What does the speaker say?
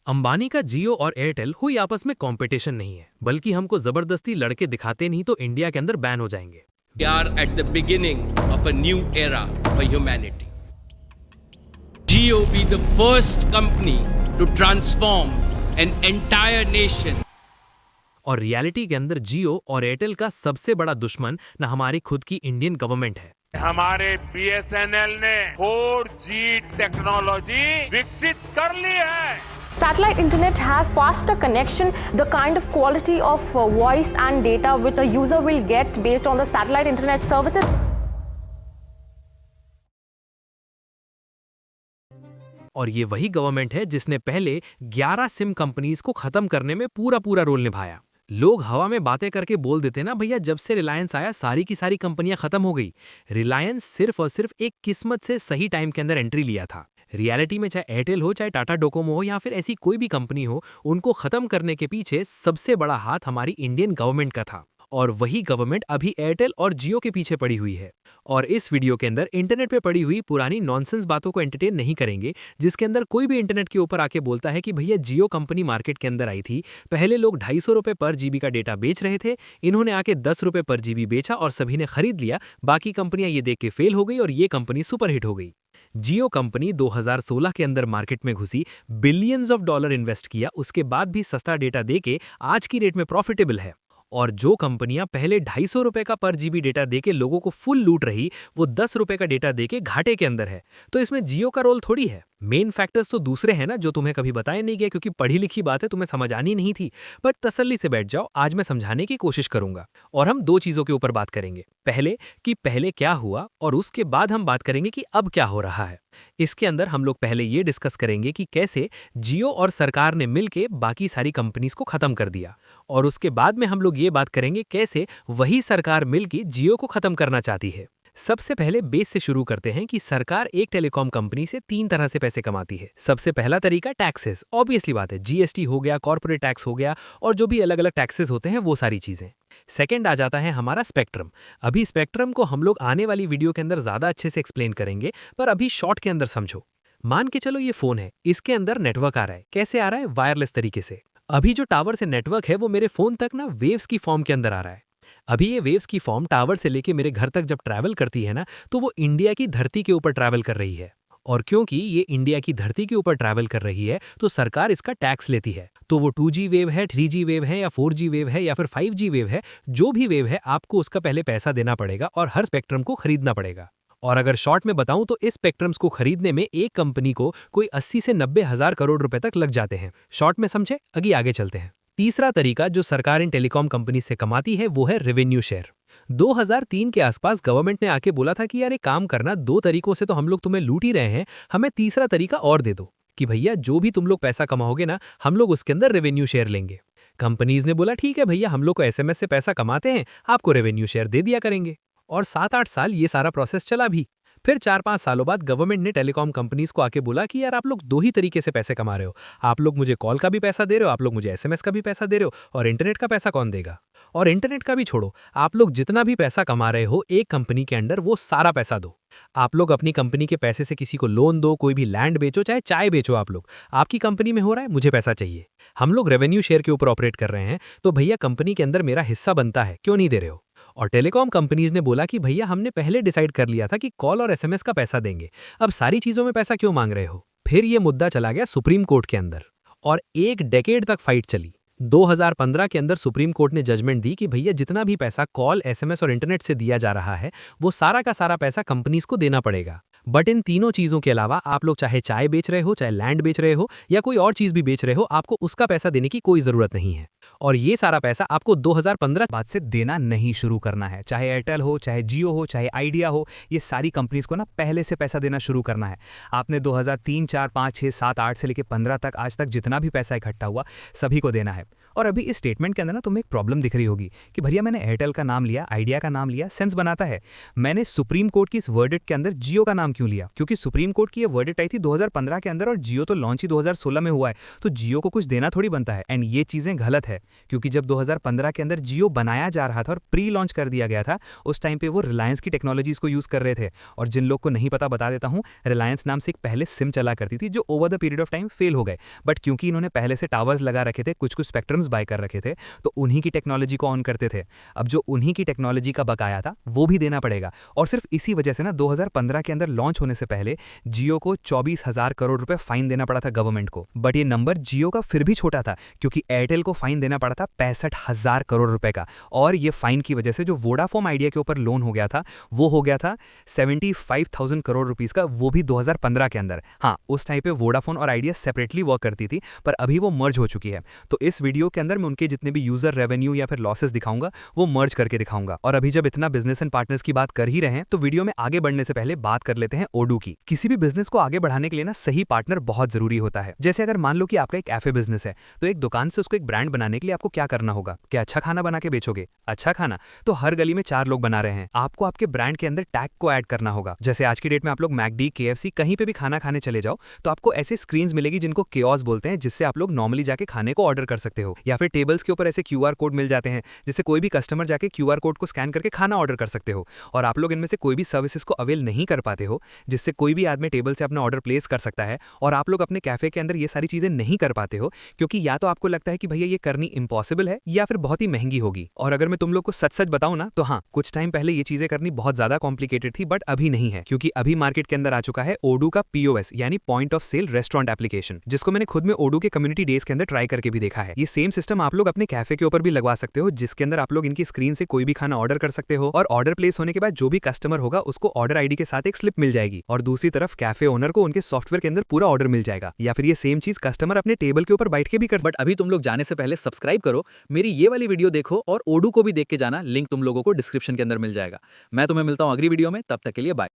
अंबानी का जियो और एयरटेल कोई आपस में कंपटीशन नहीं है, बल्कि हमको जबरदस्ती लड़के दिखाते नहीं तो इंडिया के अंदर बैन हो जाएंगे। We are at the beginning of a new era for humanity. Jio be the first company to transform an entire nation. और रियलिटी के अंदर जियो और एयरटेल का सबसे बड़ा दुश्मन न हमारी खुद की इंडियन गवर्नमेंट है। हमारे बीएसएनएल ने 4G टेक्नोलॉजी विकसित कर ली है। Satellite internet has faster connection, the kind of quality of voice and data which the user will get based on the satellite internet services. और ये वही गवर्नमेंट है जिसने पहले 11 सिम कंपनीज को खत्म करने में पूरा रोल निभाया। लोग हवा में बातें करके बोल देते ना भैया, जब से रिलायंस आया सारी की सारी कंपनियां खत्म हो गई। रिलायंस सिर्फ और सिर्फ एक किस्मत से सही टाइम के अंदर एंट्री लिया था। रियलिटी में चाहे एयरटेल हो, चाहे टाटा डोकोमो हो या फिर ऐसी कोई भी कंपनी हो, उनको खत्म करने के पीछे सबसे बड़ा हाथ हमारी इंडियन गवर्नमेंट का था। और वही गवर्नमेंट अभी एयरटेल और जियो के पीछे पड़ी हुई है। और इस वीडियो के अंदर इंटरनेट पे पड़ी हुई पुरानी नॉनसेंस बातों को एंटरटेन नहीं करेंगे, जिसके अंदर कोई भी इंटरनेट के ऊपर आके बोलता है कि भैया जियो कंपनी मार्केट के अंदर आई थी, पहले लोग 250 रुपए पर जीबी का डेटा बेच रहे थे, इन्होंने आके 10 रुपए पर जीबी बेचा और सभी ने खरीद लिया, बाकी कंपनियां ये देख के फेल हो गई और ये कंपनी सुपरहिट हो गई। जियो कंपनी 2016 के अंदर मार्केट में घुसी, बिलियंस ऑफ डॉलर इन्वेस्ट किया, उसके बाद भी सस्ता डेटा देके आज की रेट में प्रॉफिटेबल है। और जो कंपनियां पहले 250 रुपए का पर जीबी डेटा देके लोगों को फुल लूट रही, वो 10 रुपए का डेटा देके घाटे के अंदर है। तो इसमें जियो का रोल थोड़ी है। मेन फैक्टर्स तो दूसरे हैं ना, जो तुम्हें कभी बताए नहीं गए, क्योंकि पढ़ी लिखी बातें तुम्हें समझ आनी नहीं थी। पर तसल्ली से बैठ जाओ, आज मैं समझाने की कोशिश करूंगा। और हम दो चीजों के ऊपर बात करेंगे, पहले कि पहले क्या हुआ और उसके बाद हम बात करेंगे कि अब क्या हो रहा है। इसके अंदर हम लोग पहले ये डिस्कस करेंगे कि कैसे जियो और सरकार ने मिलके बाकी सारी कंपनीज को खत्म कर दिया, और उसके बाद में हम लोग ये बात करेंगे कैसे वही सरकार मिलके जियो को खत्म करना चाहती है। सबसे पहले बेस से शुरू करते हैं कि सरकार एक टेलीकॉम कंपनी से 3 तरह से पैसे कमाती है। सबसे पहला तरीका टैक्सेस, ऑब्वियसली बात है, जीएसटी हो गया, कॉर्पोरेट टैक्स हो गया, और जो भी अलग अलग टैक्सेस होते हैं वो सारी चीजें। सेकंड आ जाता है हमारा स्पेक्ट्रम। अभी स्पेक्ट्रम को हम लोग आने वाली वीडियो के अंदर ज्यादा अच्छे से एक्सप्लेन करेंगे, पर अभी शॉर्ट के अंदर समझो। मान के चलो ये फोन है, इसके अंदर नेटवर्क आ रहा है। कैसे आ रहा है? वायरलेस तरीके से। अभी जो टावर से नेटवर्क है वो मेरे फोन तक ना वेव्स की फॉर्म के अंदर आ रहा है। अभी ये वेव्स की फॉर्म टावर से लेके मेरे घर तक जब ट्रैवल करती है ना, तो वो इंडिया की धरती के ऊपर ट्रैवल कर रही है। और क्योंकि ये इंडिया की धरती के ऊपर ट्रैवल कर रही है, तो सरकार इसका टैक्स लेती है। तो वो 2G वेव है, 3G वेव है, या 4G वेव है, या फिर 5G वेव है, जो भी वेव है, आपको उसका पहले पैसा देना पड़ेगा और हर स्पेक्ट्रम को खरीदना पड़ेगा। और अगर शॉर्ट में बताऊं तो इस स्पेक्ट्रम्स को खरीदने में एक कंपनी को कोई 80 से 90 हजार करोड़ रुपए तक लग जाते हैं। शॉर्ट में समझे? आगे चलते हैं। तीसरा तरीका जो सरकार इन टेलीकॉम कंपनी से कमाती है वो है रेवेन्यू शेयर। 2003 के आसपास गवर्नमेंट ने आके बोला था कि यार एक काम करना, 2 तरीकों से तो हम लोग तुम्हें लूट ही रहे हैं, हमें तीसरा तरीका और दे दो कि भैया जो भी तुम लोग पैसा कमाओगे ना, हम लोग उसके अंदर रेवेन्यू शेयर लेंगे। कंपनीज ने बोला ठीक है भैया, हम लोग को एसएमएस से पैसा कमाते हैं, आपको रेवेन्यू शेयर दे दिया करेंगे। और 7-8 साल ये सारा प्रोसेस चला भी। फिर 4-5 सालों बाद गवर्नमेंट ने टेलीकॉम कंपनीज को आके बोला कि यार आप लोग 2 ही तरीके से पैसे कमा रहे हो, आप लोग मुझे कॉल का भी पैसा दे रहे हो, आप लोग मुझे एसएमएस का भी पैसा दे रहे हो, और इंटरनेट का पैसा कौन देगा? और इंटरनेट का भी छोड़ो, आप लोग जितना भी पैसा कमा रहे हो एक कंपनी के अंडर, वो सारा पैसा दो। आप लोग अपनी कंपनी के पैसे से किसी को लोन दो, कोई भी लैंड बेचो, चाहे चाय बेचो, आप लोग, आपकी कंपनी में हो रहा है, मुझे पैसा चाहिए। हम लोग रेवेन्यू शेयर के ऊपर ऑपरेट कर रहे हैं, तो भैया कंपनी के अंदर मेरा हिस्सा बनता है, क्यों नहीं दे रहे हो? और टेलीकॉम कंपनीज ने बोला कि भैया हमने पहले डिसाइड कर लिया था कि कॉल और एसएमएस का पैसा देंगे, अब सारी चीजों में पैसा क्यों मांग रहे हो? फिर ये मुद्दा चला गया सुप्रीम कोर्ट के अंदर, और 1 डेकेड तक फाइट चली। 2015 के अंदर सुप्रीम कोर्ट ने जजमेंट दी कि भैया जितना भी पैसा कॉल, एसएमएस और इंटरनेट से दिया जा रहा है, वो सारा का सारा पैसा कंपनीज को देना पड़ेगा। बट इन तीनों चीजों के अलावा आप लोग चाहे चाय बेच रहे हो, चाहे लैंड बेच रहे हो, या कोई और चीज भी बेच रहे हो, आपको उसका पैसा देने की कोई जरूरत नहीं है। और ये सारा पैसा आपको 2015 बाद से देना नहीं शुरू करना है। चाहे एयरटेल हो, चाहे जियो हो, चाहे आइडिया हो, ये सारी कंपनीज को ना पहले से पैसा देना शुरू करना है। आपने 2003, 4, 5, 6, 7, 8 से लेकर 15 तक आज तक जितना भी पैसा इकट्ठा हुआ सभी को देना है। और अभी इस स्टेटमेंट के अंदर ना तुम्हें एक प्रॉब्लम दिख रही होगी कि भैया मैंने एयरटेल का नाम लिया, आइडिया का नाम लिया, सेंस बनाता है, मैंने सुप्रीम कोर्ट की इस वर्डिक्ट के अंदर जियो का नाम क्यों लिया? क्योंकि सुप्रीम कोर्ट की ये वर्डिक्ट आई थी 2015 के अंदर और जियो तो लॉन्च ही 2016 में हुआ है, तो जियो को कुछ देना थोड़ी बनता है। एंड ये चीजें गलत है, क्योंकि जब 2015 के अंदर जियो बनाया जा रहा था और प्री लॉन्च कर दिया गया था, उस टाइम पे वो रिलायंस की टेक्नोलॉजीज को यूज कर रहे थे। और जिन लोग को नहीं पता बता देता हूं, रिलायंस नाम से एक पहले सिम चला करती थी जो over the period of time fail हो गए, बट क्योंकि इन्होंने पहले से टावर्स लगा रखे थे, कुछ स्पेक्ट्रम्स बाय कर रखे थे, तो उन्हीं की टेक्नोलॉजी को ऑन करते थे। अब जो उन्हीं की टेक्नोलॉजी का बकाया था वो भी देना पड़ेगा। और सिर्फ इसी वजह से ना 2015 के अंदर लॉन्च होने से पहले जियो को 24,000 करोड़ रुपए फाइन देना पड़ा था गवर्नमेंट को। बट ये नंबर जियो का फिर भी छोटा था, क्योंकि एयरटेल को फाइन देना पड़ा था 65,000 करोड़ रुपए का। और ये फाइन की वजह से जो वोडाफोन आइडिया के ऊपर लोन हो गया था वो हो गया था 75,000 करोड़ रुपीस का, वो भी 2015 के अंदर। हाँ, उस टाइम पे वोडाफोन और आइडिया सेपरेटली वर्क करती थी, पर अभी वो मर्ज हो चुकी है। तो इस वीडियो के अंदर मैं उनके जितने भी यूजर रेवेन्यू या फिर लॉसेस दिखाऊंगा वो मर्ज करके दिखाऊंगा। और अभी जब इतना बिजनेस एंड पार्टनर्स की बात कर ही रहे हैं, तो वीडियो में आगे बढ़ने से पहले बात कर लेते हैं ओडू की। किसी भी बिजनेस को आगे बढ़ाने के लिए ना सही पार्टनर बहुत जरूरी होता है। जैसे अगर मान लो कि आपका एक कैफे बिजनेस है, तो एक दुकान से उसको एक ब्रांड बनाने के लिए आपको क्या करना होगा? क्या अच्छा खाना बना के बेचोगे? अच्छा खाना तो हर गली में 4 लोग बना रहे हैं, आपको आपके ब्रांड के अंदर टैग को ऐड करना होगा। जैसे आज की डेट में आप लोग मैकडी, केएफसी कहीं पे भी खाना खाने चले जाओ, तो आपको ऐसे स्क्रीन्स मिलेगी जिनको कियोस्क बोलते हैं, जिससे आप लोग नॉर्मली जाके खाने को ऑर्डर कर सकते हो। या फिर टेबल्स के ऊपर ऐसे क्यूआर कोड मिल जाते हैं, जिससे कोई भी कस्टमर जाके क्यूआर कोड को स्कैन करके खाना ऑर्डर कर सकते हो। और आप लोग इनमें से कोई भी सर्विसेज को अवेल नहीं कर पाते हो, जिससे कोई भी आदमी टेबल से अपना ऑर्डर प्लेस कर सकता है, और आप लोग अपने कैफे के अंदर ये सारी चीजें नहीं कर पाते हो, क्योंकि या तो आपको लगता है कि भैया ये करनी इम्पॉसिबल है या फिर बहुत ही महंगी होगी। और अगर मैं तुम लोग को सच सच बताऊं ना, तो हाँ, कुछ टाइम पहले ये चीजें करनी बहुत ज्यादा कॉम्प्लिकेटेड थी, बट अभी नहीं है, क्योंकि अभी मार्केट के अंदर आ चुका है ओडू का पीओएस यानी point of sale restaurant application, जिसको मैंने खुद में ओडू के कम्युनिटी डेज के अंदर ट्राई करके भी देखा है। ये सेम सिस्टम आप लोग अपने कैफे के ऊपर भी लगवा सकते हो, जिसके अंदर आप लोग इनकी स्क्रीन से कोई भी खाना ऑर्डर कर सकते हो, और ऑर्डर प्लेस होने के बाद जो भी कस्टमर होगा उसको ऑर्डर आईडी के साथ एक स्लिप मिल जाएगी, और दूसरी तरफ कैफे ओनर को उनके सॉफ्टवेयर के अंदर पूरा ऑर्डर मिल जाएगा। या फिर ये सेम चीज कस्टमर अपने टेबल के ऊपर बैठ के भी कर। बट अभी तुम लोग जाने से पहले सब्सक्राइब करो, मेरी ये वाली वीडियो देखो और ओडू को भी देख के जाना, लिंक तुम लोगों को डिस्क्रिप्शन के अंदर मिल जाएगा। मैं तुम्हें मिलता हूँ अगली वीडियो में, तब तक के लिए बाय।